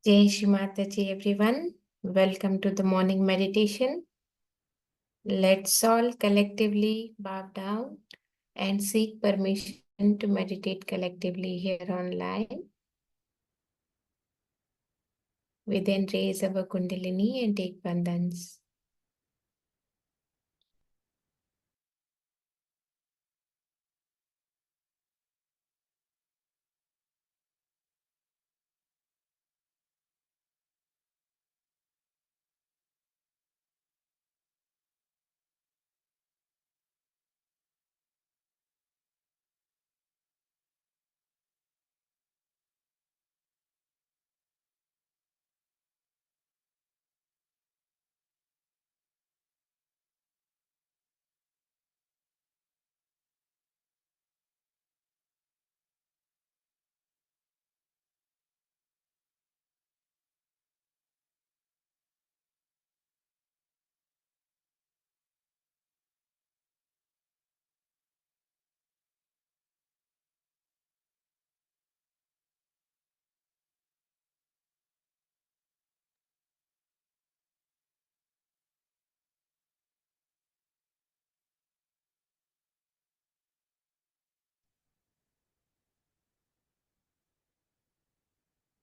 Jai Shri Mataji, everyone. Welcome to the morning meditation. Let's all collectively bow down and seek permission to meditate collectively here online. We then raise our Kundalini and take bandhans.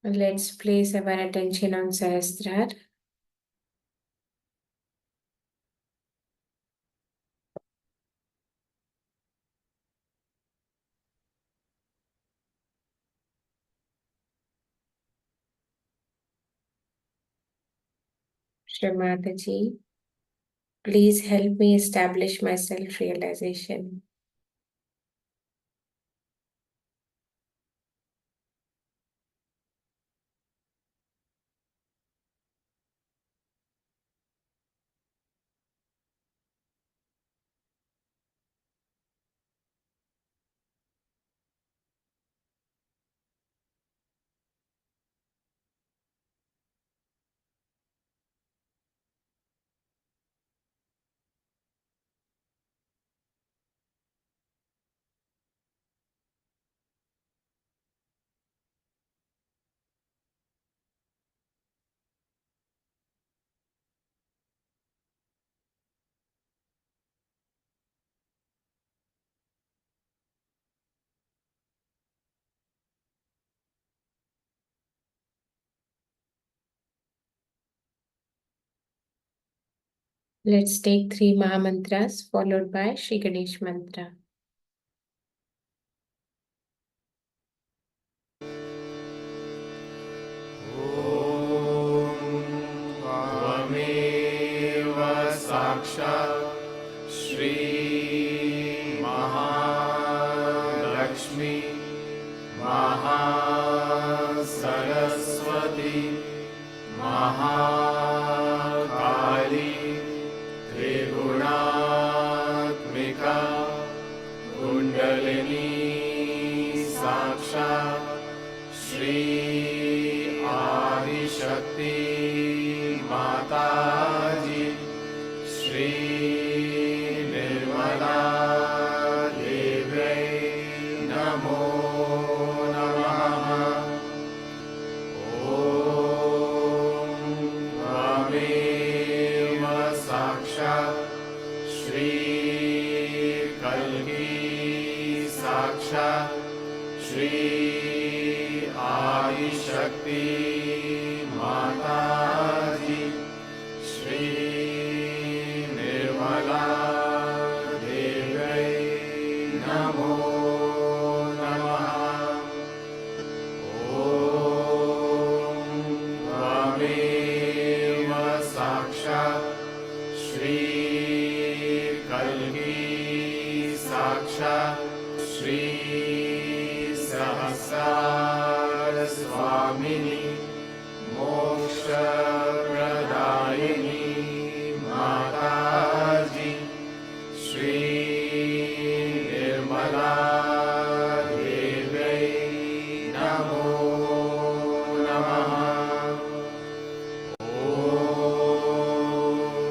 Let's place our attention on Sahasrara. Shri Mataji, please help me establish my self-realization. Let's take 3 Maha Mantras followed by Shri Ganesh Mantra. Shri Raajlaxmi Saraswati Mahakali Trigunaatmika Kundalini Sakshat Shri Adishakti Mataji Shri Shri Adishakti Mataji Shri Nirmala Devai Namo Namaha Om Tvameva Sakshat Shri Kalki Sakshat Shri Swamini Moksha Pradayini Mataji Shri Nirmala Devai Namo Namaha Om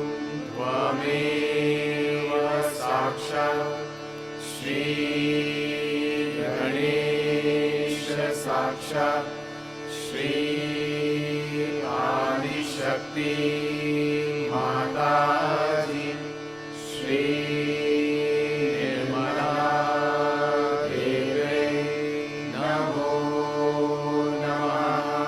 Tvameva Sakshat Shri Sakshat Shri Mataji, Shri Namo Namaha.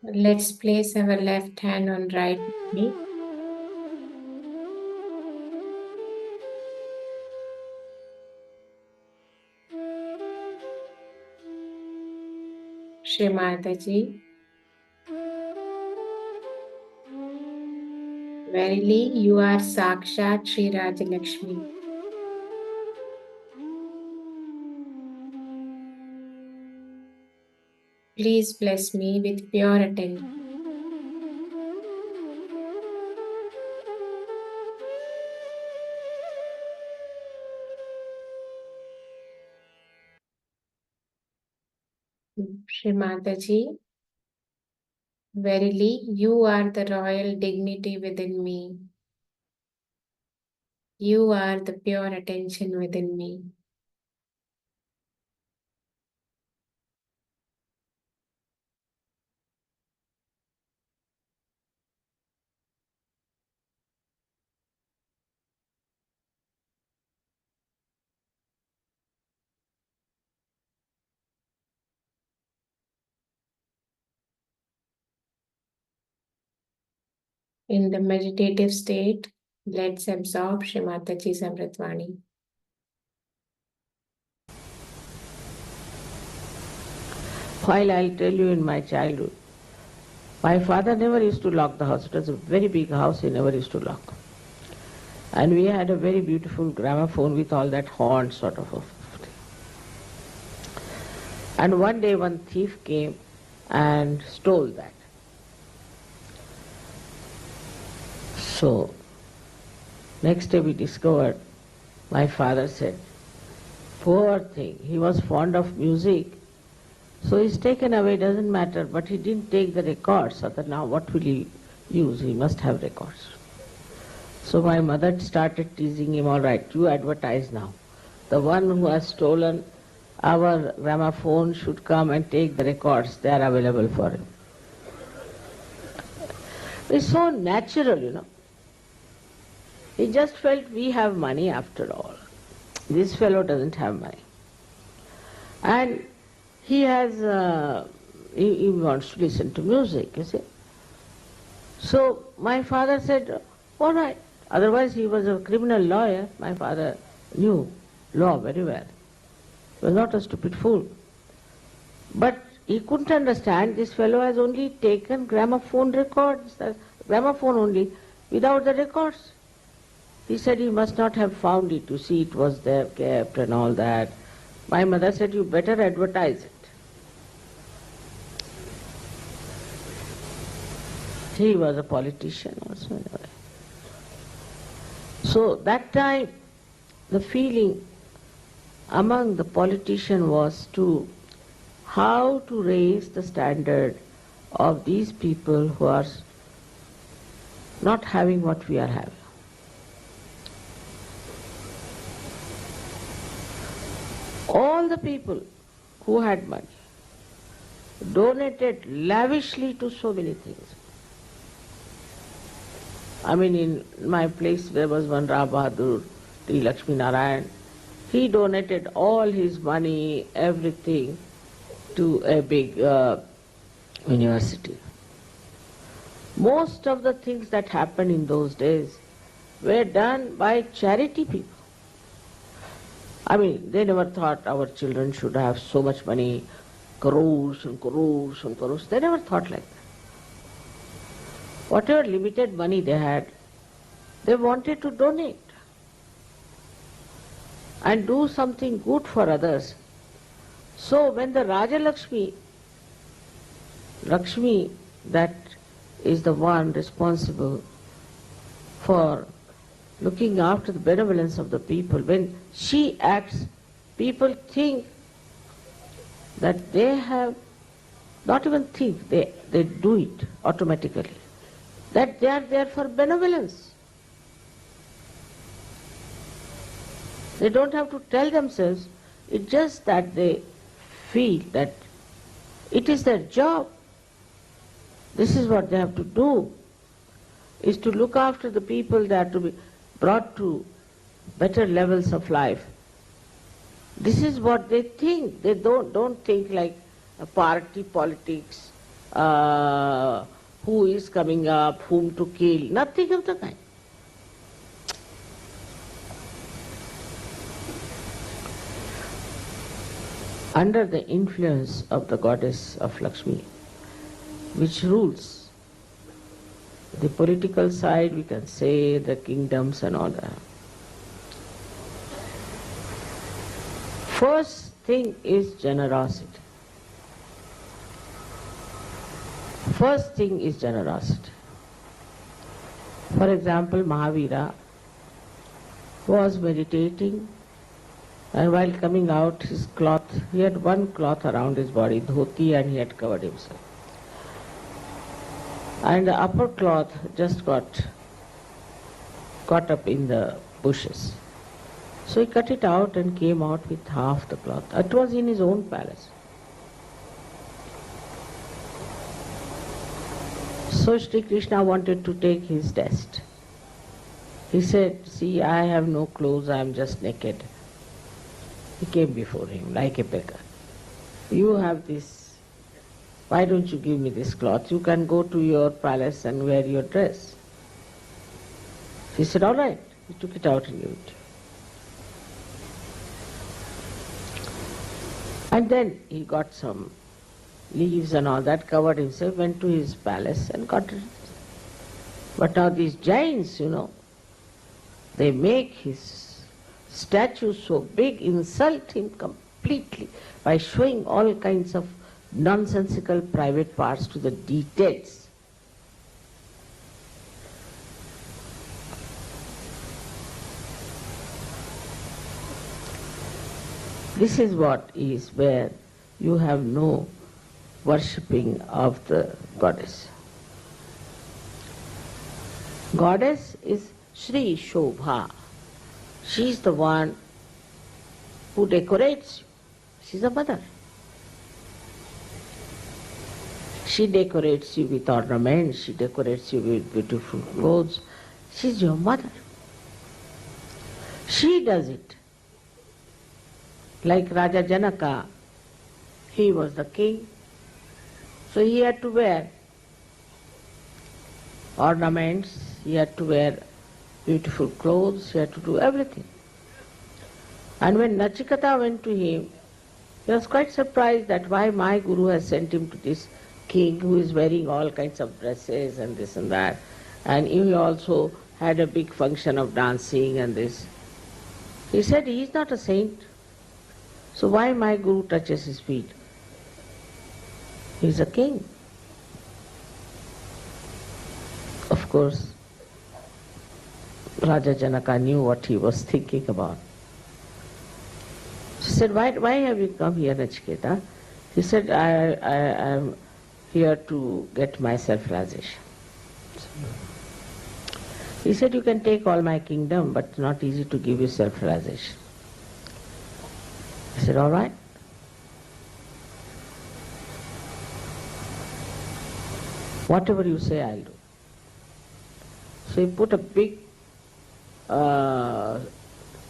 Let's place our left hand on right knee. Shri Mataji, verily you are Sakshat Shri Raajlaxmi. Please bless me with pure attention. Shri Mataji, verily you are the royal dignity within me. You are the pure attention within me. In the meditative state, Let's absorb Shri Mataji's Amritvani. While I'll tell you, in my childhood, my father never used to lock the house. It was a very big house, he never used to lock. And we had a very beautiful gramophone with all that horn sort of a thing. And one day one thief came and stole that. So, next day we discovered, my father said, poor thing, he was fond of music, so he's taken away, doesn't matter, but he didn't take the records. So that now what will he use? He must have records. So my mother started teasing him, all right, you advertise now. The one who has stolen our gramophone should come and take the records, they are available for him. It's so natural, you know. He just felt we have money after all. This fellow doesn't have money. And he has, he wants to listen to music, you see. So my father said, all right. Otherwise he was a criminal lawyer. My father knew law very well. He was not a stupid fool. But he couldn't understand this fellow has only taken gramophone records, gramophone only, without the records. He said he must not have found it, you see it was there kept and all that. My mother said, you better advertise it. He was a politician also in a way. So that time the feeling among the politicians was to how to raise the standard of these people who are not having what we are having. All the people who had money donated lavishly to so many things. I mean, in my place there was one Ram Bahadur, Shri Lakshmi Narayan. He donated all his money, everything, to a big university. Most of the things that happened in those days were done by charity people. I mean, they never thought our children should have so much money, crores and crores and crores. They never thought like that. Whatever limited money they had, they wanted to donate and do something good for others. So when the Raajlaxmi, Lakshmi, that is the one responsible for looking after the benevolence of the people, when she acts, people think that they have, not even think, they do it automatically, that they are there for benevolence. They don't have to tell themselves, it's just that they feel that it is their job. This is what they have to do, is to look after the people that are to be brought to better levels of life. This is what they think. They don't think like party politics, who is coming up, whom to kill, nothing of the kind. Under the influence of the goddess of Lakshmi, which rules the political side, we can say the kingdoms and all that. First thing is generosity. First thing is generosity. For example, Mahavira was meditating, and while coming out, his cloth, he had one cloth around his body, dhoti, and he had covered himself. And the upper cloth just got caught up in the bushes. So he cut it out and came out with half the cloth. It was in his own palace. So Shri Krishna wanted to take his test. He said, see, I have no clothes, I am just naked. He came before him like a beggar. You have this, why don't you give me this cloth? You can go to your palace and wear your dress. He said, all right. He took it out and gave it to you. And then he got some leaves and all that, covered himself, went to his palace and got it. But now these giants, they make his statue so big, insult him completely by showing all kinds of nonsensical private parts to the details. This is what is where you have no worshipping of the goddess. Goddess is Shri Shobha. She is the one who decorates you. She is a mother. She decorates you with ornaments, she decorates you with beautiful clothes. She is your mother. She does it. Like Raja Janaka, he was the king, so he had to wear ornaments, he had to wear beautiful clothes, he had to do everything. And when Nachiketa went to him, he was quite surprised that why my guru has sent him to this king who is wearing all kinds of dresses and this and that. And he also had a big function of dancing and this. He said, he is not a saint. So why my guru touches his feet? He is a king. Of course, Raja Janaka knew what he was thinking about. She said, why have you come here, Nachiketa? He said, I am here to get my self-realization. He said, you can take all my kingdom, but it's not easy to give you self-realization. He said, all right. Whatever you say, I'll do. So he put a big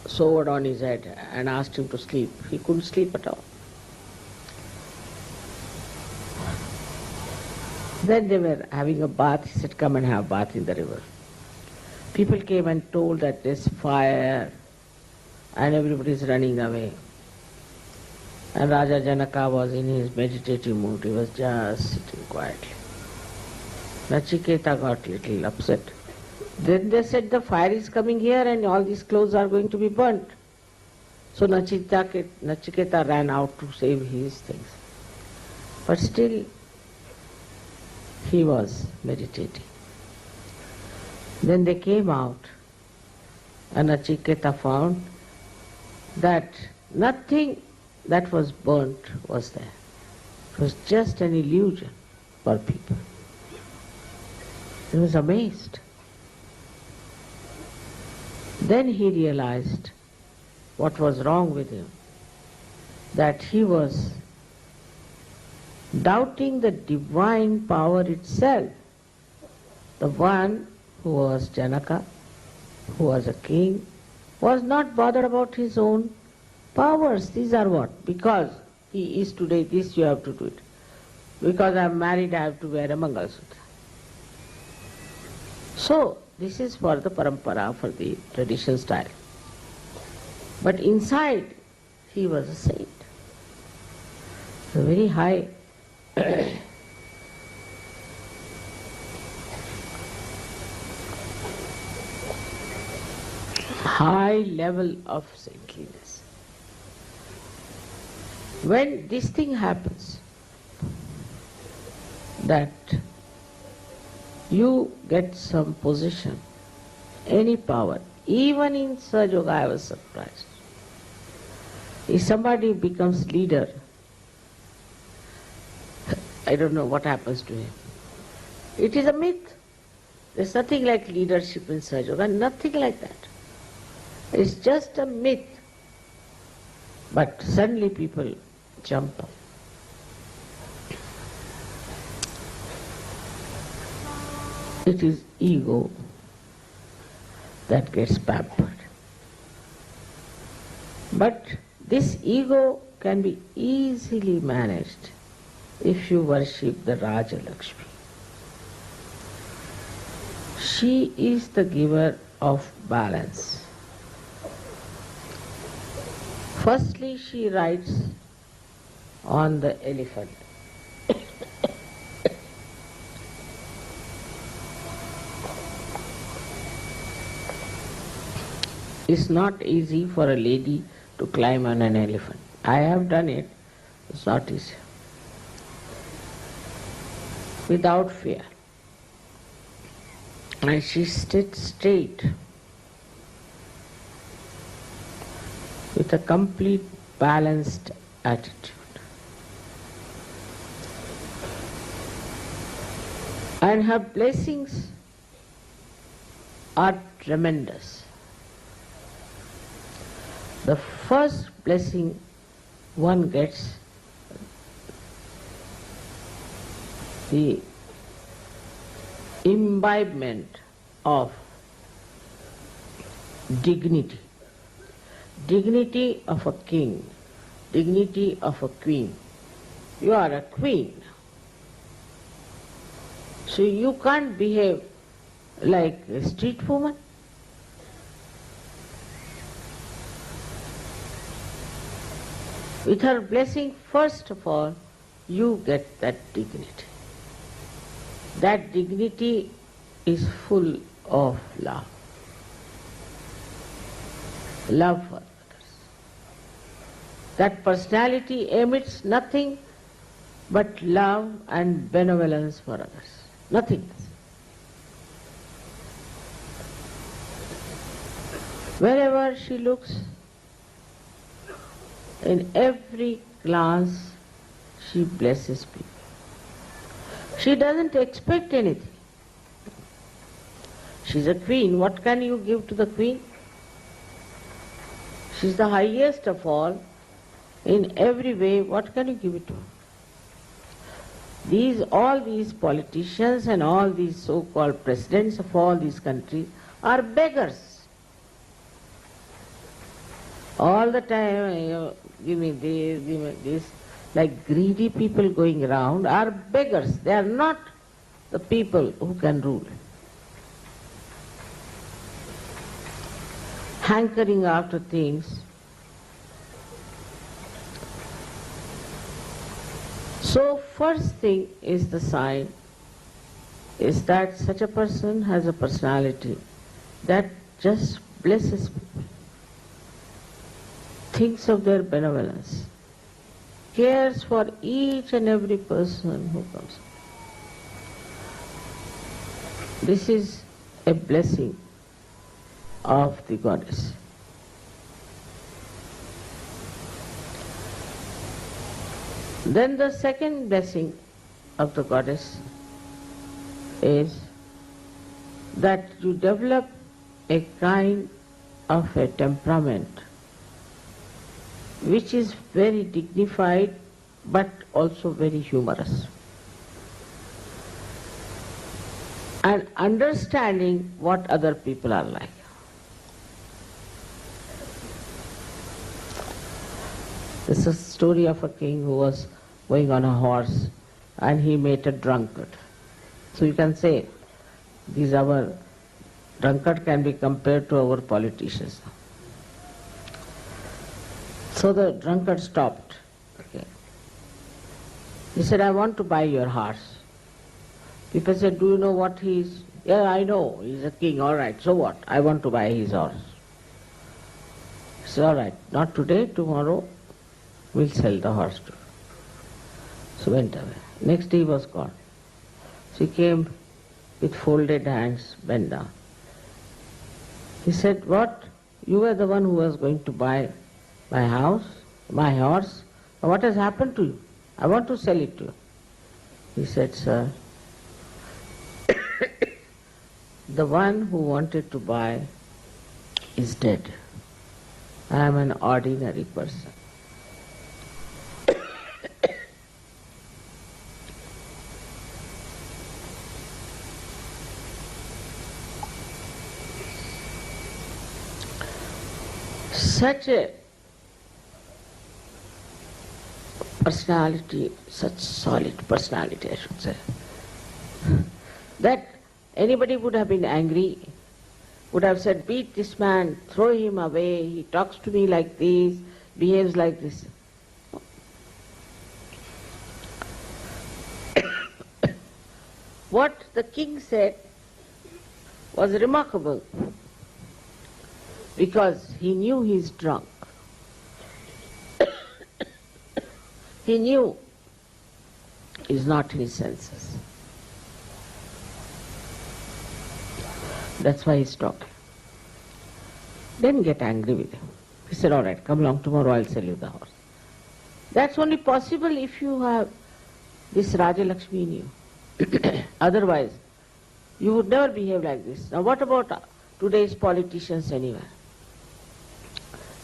sword on his head and asked him to sleep. He couldn't sleep at all. Then they were having a bath. He said, come and have a bath in the river. People came and told that there's fire and everybody's running away. And Raja Janaka was in his meditative mood. He was just sitting quietly. Nachiketa got a little upset. Then they said the fire is coming here and all these clothes are going to be burnt. So Nachiketa ran out to save his things. But still he was meditating. Then they came out and Nachiketa found that nothing that was burnt was there. It was just an illusion for people. He was amazed. Then he realized what was wrong with him, that he was doubting the divine power itself. The one who was Janaka, who was a king, was not bothered about his own powers. These are what? Because he is today this, you have to do it. Because I am married, I have to wear a Mangalsutra. So, this is for the parampara, for the tradition style. But inside, he was a saint. A very high high level of saintliness. When this thing happens, that you get some position, any power, even in Sahaja Yoga I was surprised. If somebody becomes leader, I don't know what happens to him. It is a myth. There's nothing like leadership in Sahaja Yoga, nothing like that. It's just a myth. But suddenly people jump up. It is ego that gets pampered. But this ego can be easily managed if you worship the Raajlaxmi. She is the giver of balance. Firstly, she rides on the elephant. It's not easy for a lady to climb on an elephant. I have done it. It's not easy. Without fear. And she sits straight with a complete balanced attitude. And her blessings are tremendous. The first blessing one gets, the imbibement of dignity. Dignity of a king, dignity of a queen. You are a queen. So you can't behave like a street woman. With her blessing, first of all, you get that dignity. That dignity is full of love. Love for others. That personality emits nothing but love and benevolence for others. Nothing else. Wherever she looks, in every glance, she blesses people. She doesn't expect anything. She's a queen. What can you give to the queen? She's the highest of all. In every way, what can you give it to her? All these politicians and all these so-called presidents of all these countries are beggars. All the time, give me this, like greedy people going around are beggars. They are not the people who can rule. Hankering after things. So first thing is the sign is that such a person has a personality that just blesses people, thinks of their benevolence, cares for each and every person who comes. This is a blessing of the goddess. Then the second blessing of the goddess is that you develop a kind of a temperament which is very dignified but also very humorous. And understanding what other people are like. This is a story of a king who was going on a horse and he met a drunkard. So you can say, drunkard can be compared to our politicians. So the drunkard stopped. Okay. He said, I want to buy your horse. People said, do you know what he is? Yeah, I know, he's a king, all right, so what? I want to buy his horse. He said, all right, not today, tomorrow we'll sell the horse to you. So went away. Next day he was gone. So he came with folded hands, bent down. He said, what? You were the one who was going to buy my house, my horse. What has happened to you? I want to sell it to you. He said, sir, the one who wanted to buy is dead. I am an ordinary person. Such a personality, such solid personality, I should say, that anybody would have been angry would have said, beat this man, throw him away, he talks to me like this, behaves like this. What the king said was remarkable, because he knew he's drunk. He knew he's not in his senses. That's why he's talking. Didn't get angry with him. He said, all right, come along, tomorrow I'll sell you the horse. That's only possible if you have this Raajlaxmi in you. Otherwise, you would never behave like this. Now what about today's politicians anywhere?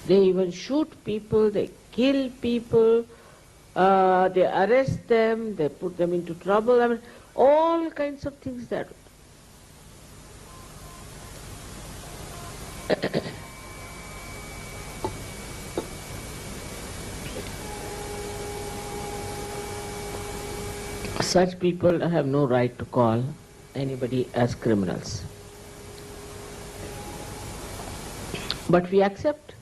They even shoot people, they kill people, they arrest them, they put them into trouble, I mean, all kinds of things that. Such people have no right to call anybody as criminals. But we accept.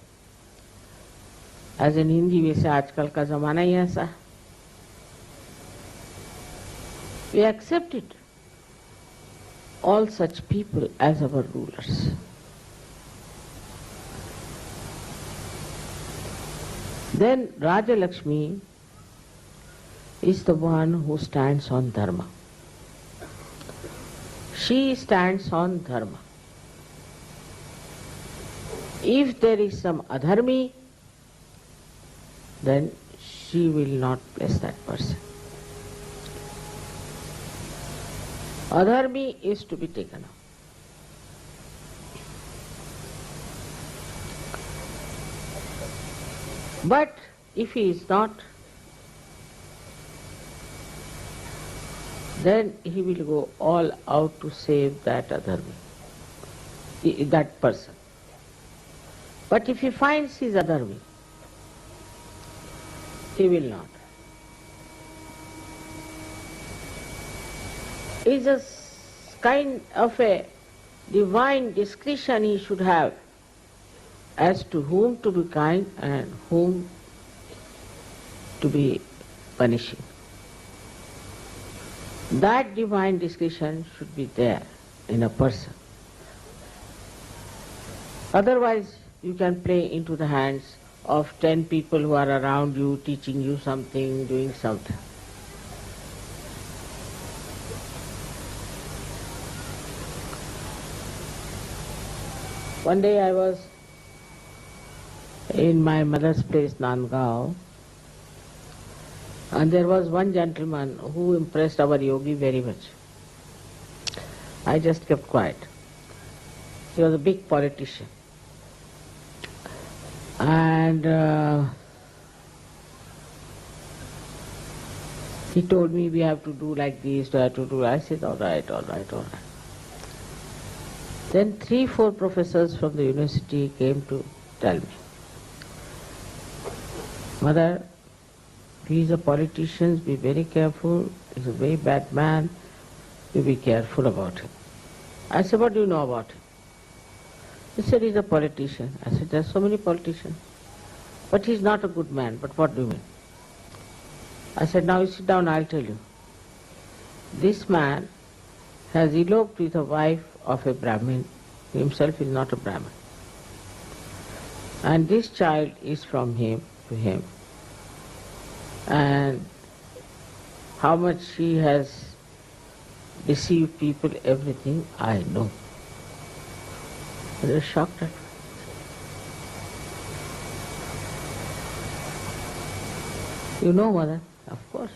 As in Hindi we say, आजकल का ज़माना ही ऐसा. We accept it. All such people as our rulers. Then Raajlaxmi is the one who stands on dharma. She stands on dharma. If there is some adharmi, then she will not bless that person. Adharmi is to be taken out. But if he is not, then he will go all out to save that adharmi, that person. But if he finds his adharmi, he will not. It's a kind of a divine discretion he should have as to whom to be kind and whom to be punishing. That divine discretion should be there in a person. Otherwise, you can play into the hands of 10 people who are around you, teaching you something, doing something. One day I was in my mother's place, Nandgaon, and there was one gentleman who impressed our yogi very much. I just kept quiet. He was a big politician. And he told me we have to do like this, we have to do. I said, all right. Then 3-4 professors from the university came to tell me, Mother, he is a politician, be very careful, he's a very bad man, you be careful about him. I said, what do you know about him? He said, he's a politician. I said, there are so many politicians. But he's not a good man. But what do you mean? I said, now you sit down, I'll tell you. This man has eloped with a wife of a Brahmin. He himself is not a Brahmin. And this child is from him to him. And how much he has deceived people, everything, I know. I was shocked at it. You know, Mother? Of course.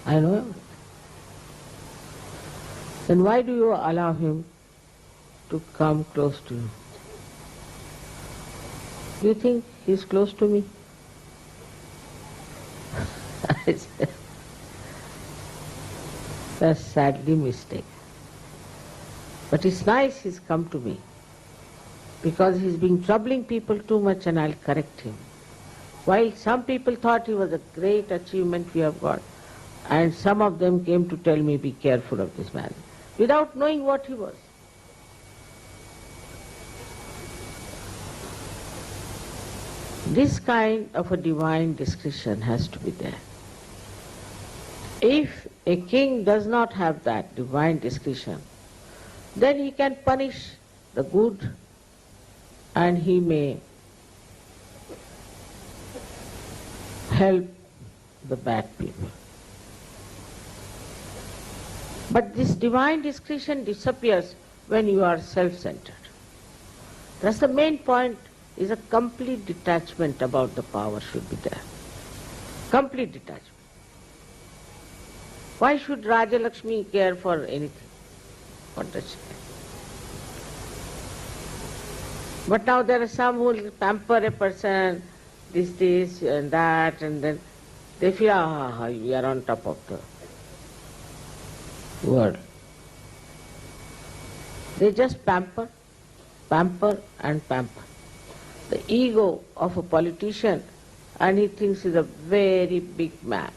I know everything. Then why do you allow him to come close to you? Do you think he's close to me? I said, that's sadly mistaken. But it's nice he's come to me, because he's been troubling people too much and I'll correct him. While some people thought he was a great achievement we have got, and some of them came to tell me, be careful of this man, without knowing what he was. This kind of a divine discretion has to be there. If a king does not have that divine discretion, then he can punish the good and he may help the bad people. But this divine discretion disappears when you are self-centered. That's the main point, is a complete detachment about the power should be there. Complete detachment. Why should Raajlaxmi care for anything? What does she care? But now there are some who will pamper a person, this and that, and then they feel, we are on top of the world. They just pamper and pamper. The ego of a politician, and he thinks he's a very big man.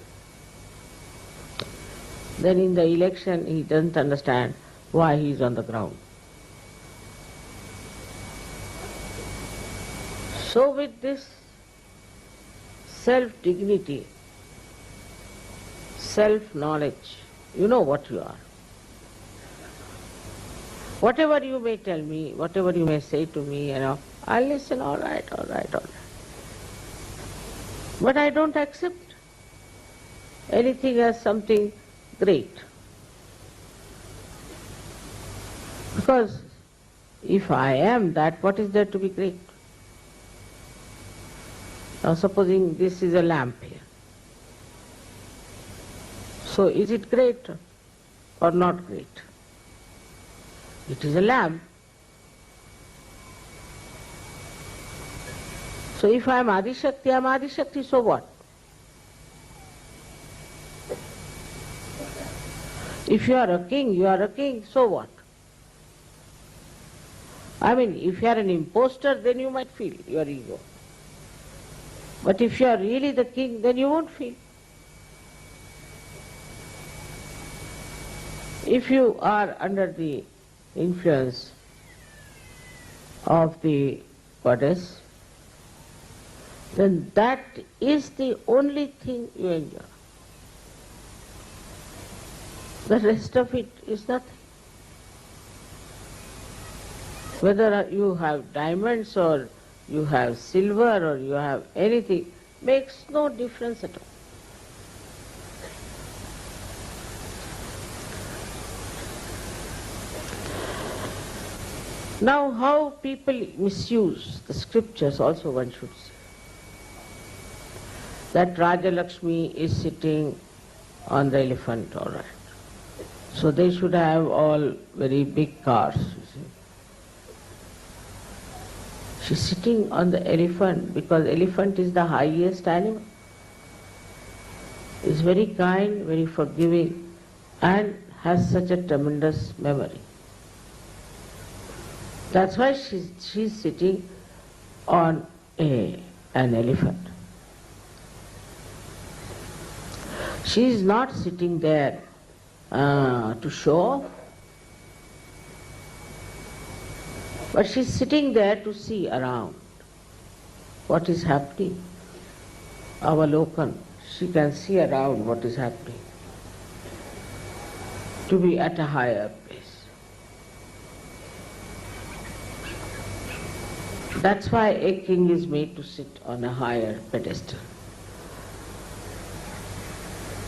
Then in the election he doesn't understand why he is on the ground. So with this self-dignity, self-knowledge, you know what you are. Whatever you may tell me, whatever you may say to me, I'll listen, all right. But I don't accept anything as something great. Because if I am that, what is there to be great? Now supposing this is a lamp here. So is it great or not great? It is a lamp. So if I am Adi-Shakti, I am Adi-Shakti, so what? If you are a king, you are a king, so what? I mean, if you are an imposter, then you might feel your ego. But if you are really the king, then you won't feel. If you are under the influence of the goddess, then that is the only thing you enjoy. The rest of it is nothing. Whether you have diamonds or you have silver or you have anything, makes no difference at all. Now how people misuse the scriptures also one should say. That Raajlaxmi is sitting on the elephant, all right. So they should have all very big cars, you see. She's sitting on the elephant because elephant is the highest animal. Is very kind, very forgiving, and has such a tremendous memory. That's why she's sitting on an elephant. She is not sitting there to show off, but she's sitting there to see around what is happening. Avalokan, she can see around what is happening, to be at a higher place. That's why a king is made to sit on a higher pedestal.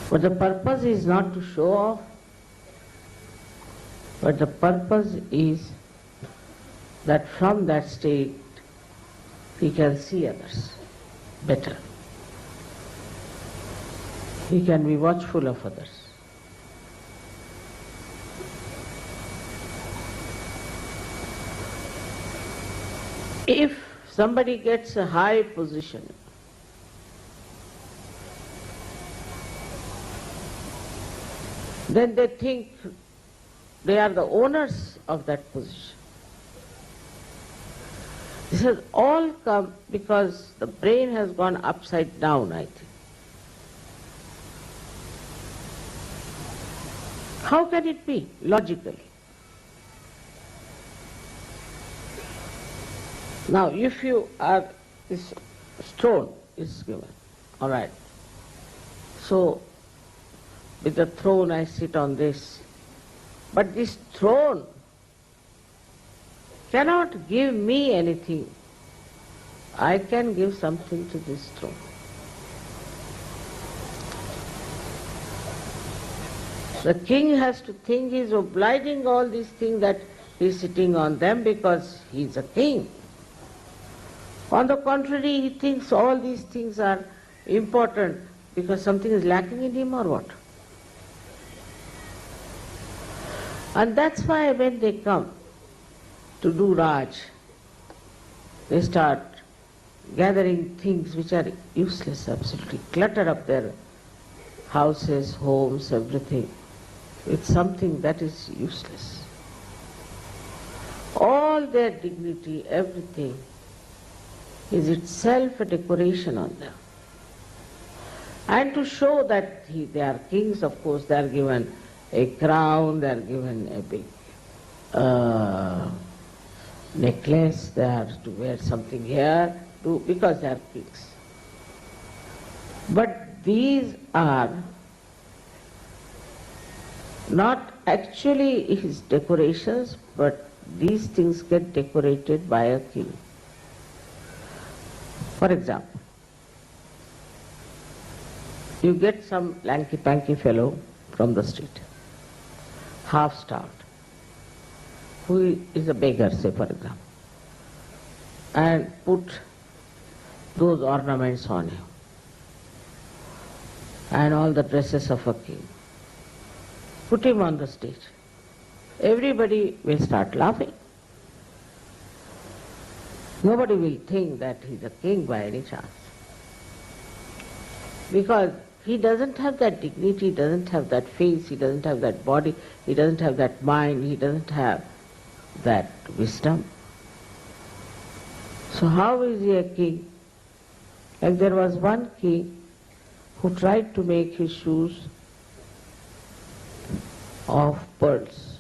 But the purpose is not to show off, but the purpose is that from that state he can see others better. He can be watchful of others. If somebody gets a high position, then they think they are the owners of that position. This has all come because the brain has gone upside down, I think. How can it be, logically? Now, if you are this Stone is given. All right. So, with the throne I sit on this. But this throne cannot give me anything. I can give something to this throne. The king has to think he is obliging all these things that he is sitting on them because he is a king. On the contrary, he thinks all these things are important because something is lacking in him or what? And that's why when they come to do Raj, they start gathering things which are useless, absolutely, clutter up their houses, homes, everything, with something that is useless. All their dignity, everything, is itself a decoration on them. And to show that they are kings, of course, they are given a crown, they are given a big necklace, they are to wear something here, because they are kings. But these are not actually his decorations, but these things get decorated by a king. For example, you get some lanky-panky fellow from the street, half-starved, who is a beggar, say for example, and put those ornaments on him and all the dresses of a king. Put him on the stage. Everybody will start laughing. Nobody will think that he's a king by any chance. Because he doesn't have that dignity, he doesn't have that face, he doesn't have that body, he doesn't have that mind, he doesn't have that wisdom. So how is he a king? Like there was one king who tried to make his shoes of pearls.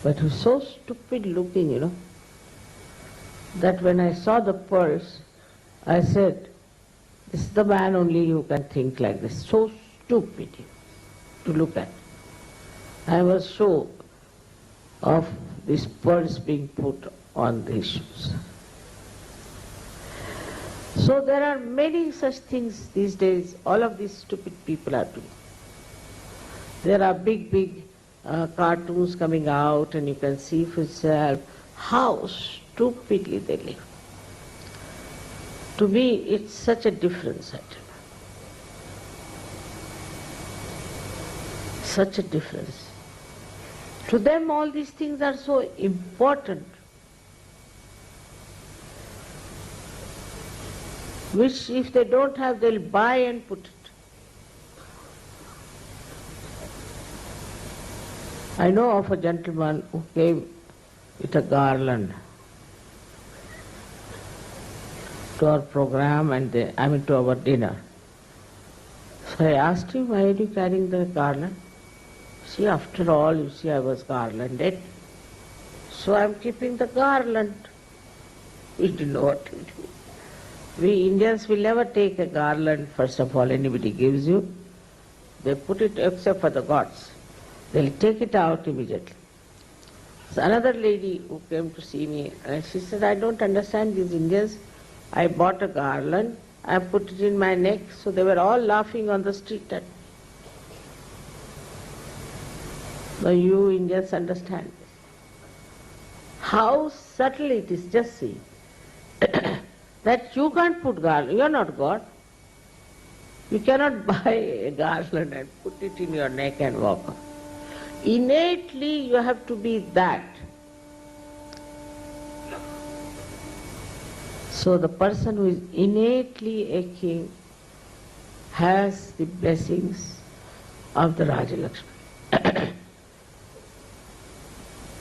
But he was so stupid looking, that when I saw the pearls, I said, this is the man only who can think like this. So stupid to look at. I was sure of these pearls being put on these shoes. So there are many such things these days, all of these stupid people are doing. There are big cartoons coming out and you can see for yourself how stupidly they live. To me, it's such a difference, actually. Such a difference. To them, all these things are so important, which if they don't have, they'll buy and put it. I know of a gentleman who came with a garland to our program and to our dinner. So I asked him, why are you carrying the garland? See, after all, you see, I was garlanded. So I'm keeping the garland. We didn't know what to do. We Indians will never take a garland, first of all, anybody gives you. They put it, except for the gods. They'll take it out immediately. So another lady who came to see me, and she said, I don't understand these Indians. I bought a garland, I put it in my neck, so they were all laughing on the street at me. Now you Indians understand this. How subtle it is, just see. That you can't put garland, you are not God. You cannot buy a garland and put it in your neck and walk on. Innately you have to be that. So the person who is innately a king has the blessings of the Raajlaxmi.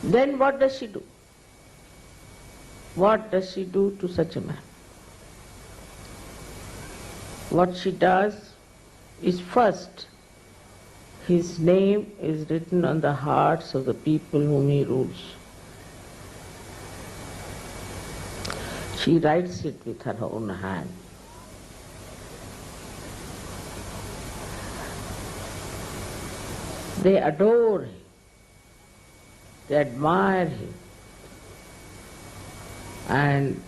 Then what does she do? What does she do to such a man? What she does is, first, his name is written on the hearts of the people whom he rules. She writes it with her own hand. They adore him. They admire him. And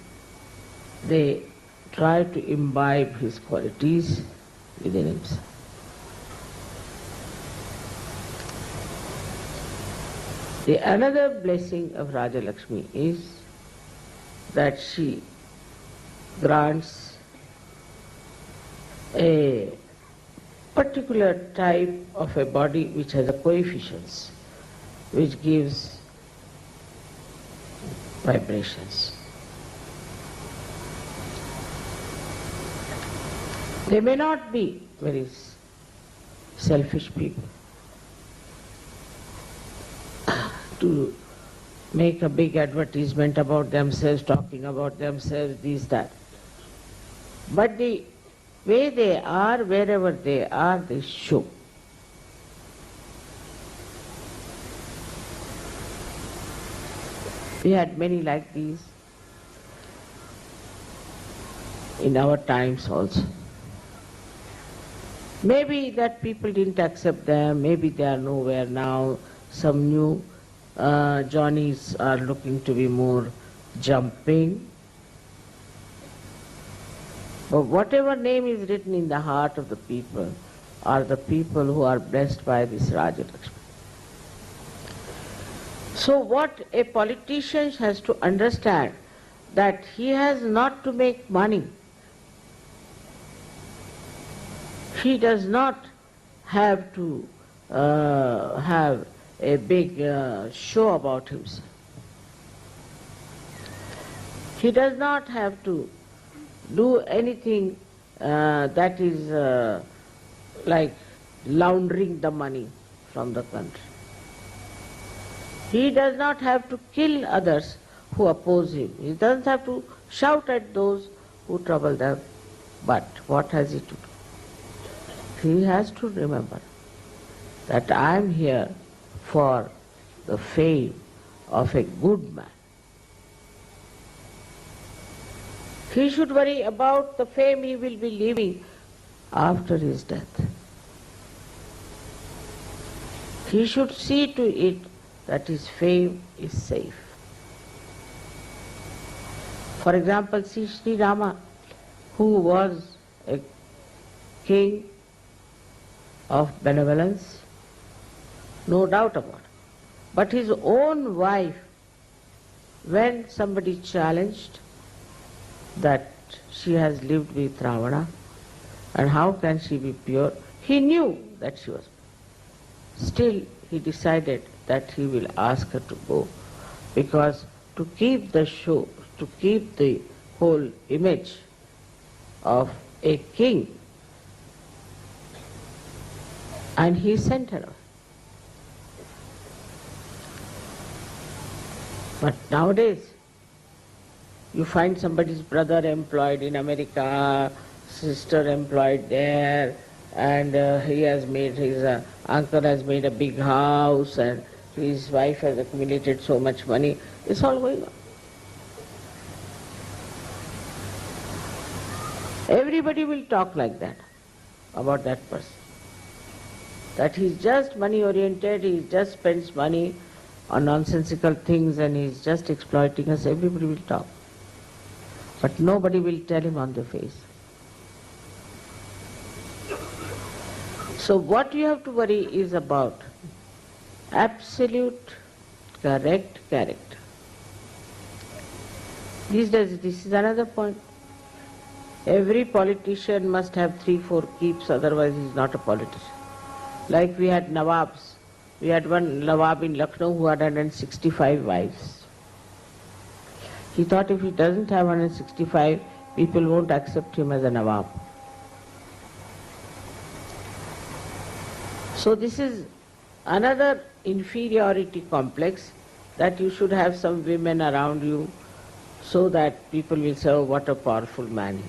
they try to imbibe his qualities within himself. The another blessing of Raajlaxmi is that she grants a particular type of a body which has a coefficients, which gives vibrations. They may not be very selfish people to make a big advertisement about themselves, talking about themselves, this, that. But the way they are, wherever they are, they show. We had many like these in our times also. Maybe that people didn't accept them, maybe they are nowhere now. Some new Johnnies are looking to be more jumping. But whatever name is written in the heart of the people are the people who are blessed by this Raajlaxmi. So what a politician has to understand, that he has not to make money. He does not have to have a big show about himself. He does not have to do anything that is like laundering the money from the country. He does not have to kill others who oppose him. He doesn't have to shout at those who trouble them. But what has he to do? He has to remember that I am here for the fame of a good man. He should worry about the fame he will be leaving after his death. He should see to it that his fame is safe. For example, see Shri Rama, who was a king of benevolence, no doubt about it. But his own wife, when somebody challenged that she has lived with Ravana and how can she be pure, he knew that she was pure. Still, he decided that he will ask her to go, because to keep the show, to keep the whole image of a king, and he sent her away. But nowadays, you find somebody's brother employed in America, sister employed there, and he has made, his uncle has made a big house, and his wife has accumulated so much money. It's all going on. Everybody will talk like that about that person. That he's just money oriented, he just spends money on nonsensical things and he's just exploiting us. Everybody will talk. But nobody will tell him on the face. So what you have to worry is about absolute correct character. These days, this is another point. Every politician must have 3-4 keeps, otherwise he is not a politician. Like we had Nawabs. We had one Nawab in Lucknow who had 165 wives. He thought if he doesn't have 165, people won't accept him as a Nawab. So this is another inferiority complex, that you should have some women around you so that people will say, oh, what a powerful man he is.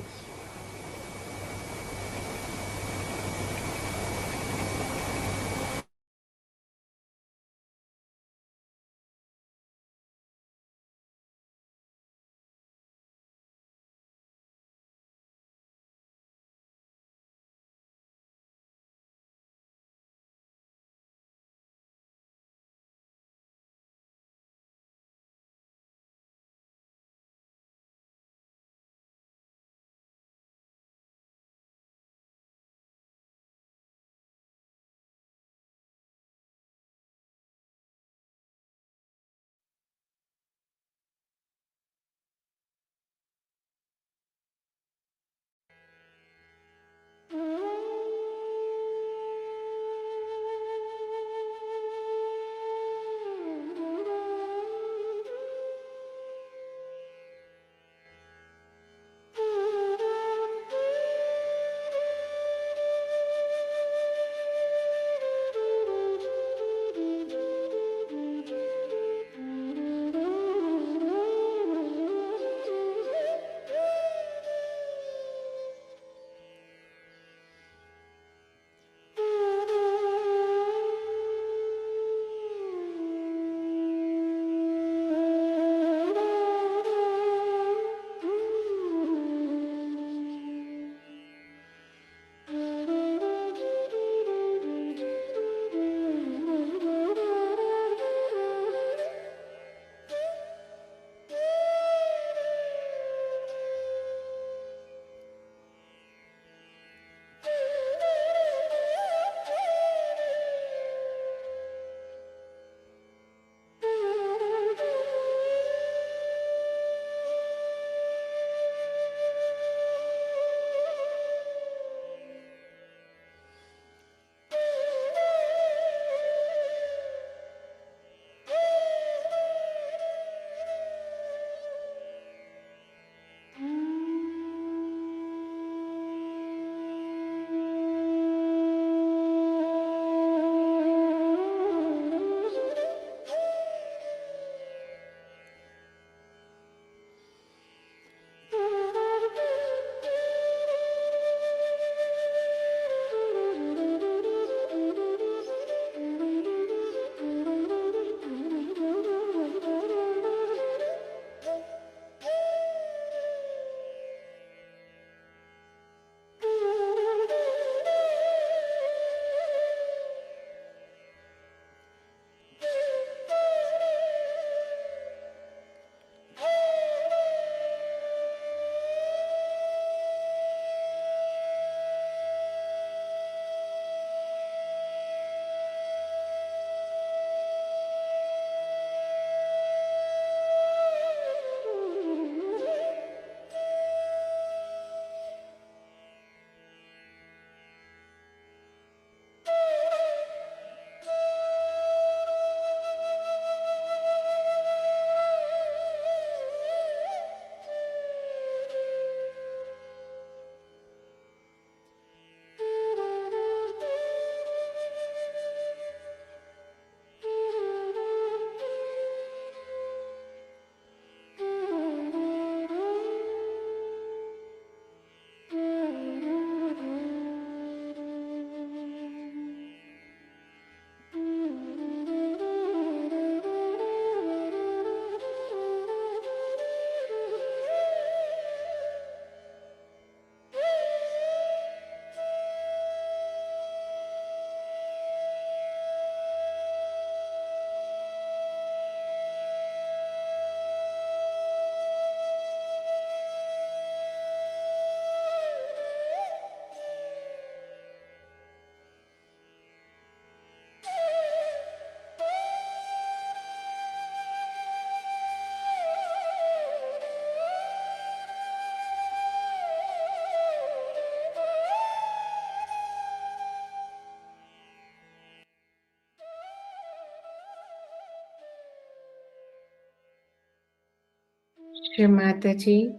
Shri Mataji,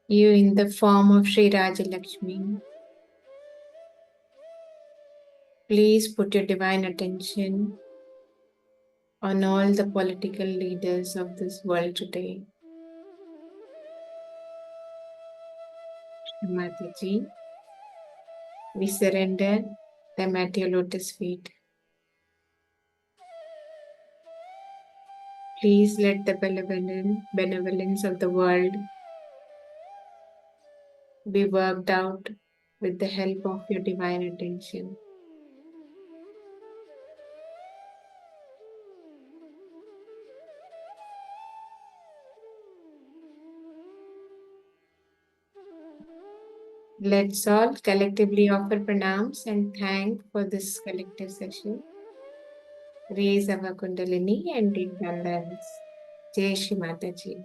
you in the form of Shri Raajlaxmi, please put your divine attention on all the political leaders of this world today. Shri Mataji, we surrender them at your lotus feet. Please let the benevolence of the world be worked out with the help of your divine attention. Let's all collectively offer pranams and thank for this collective session. Raise our Kundalini and deep balance. Jai Shri Mataji.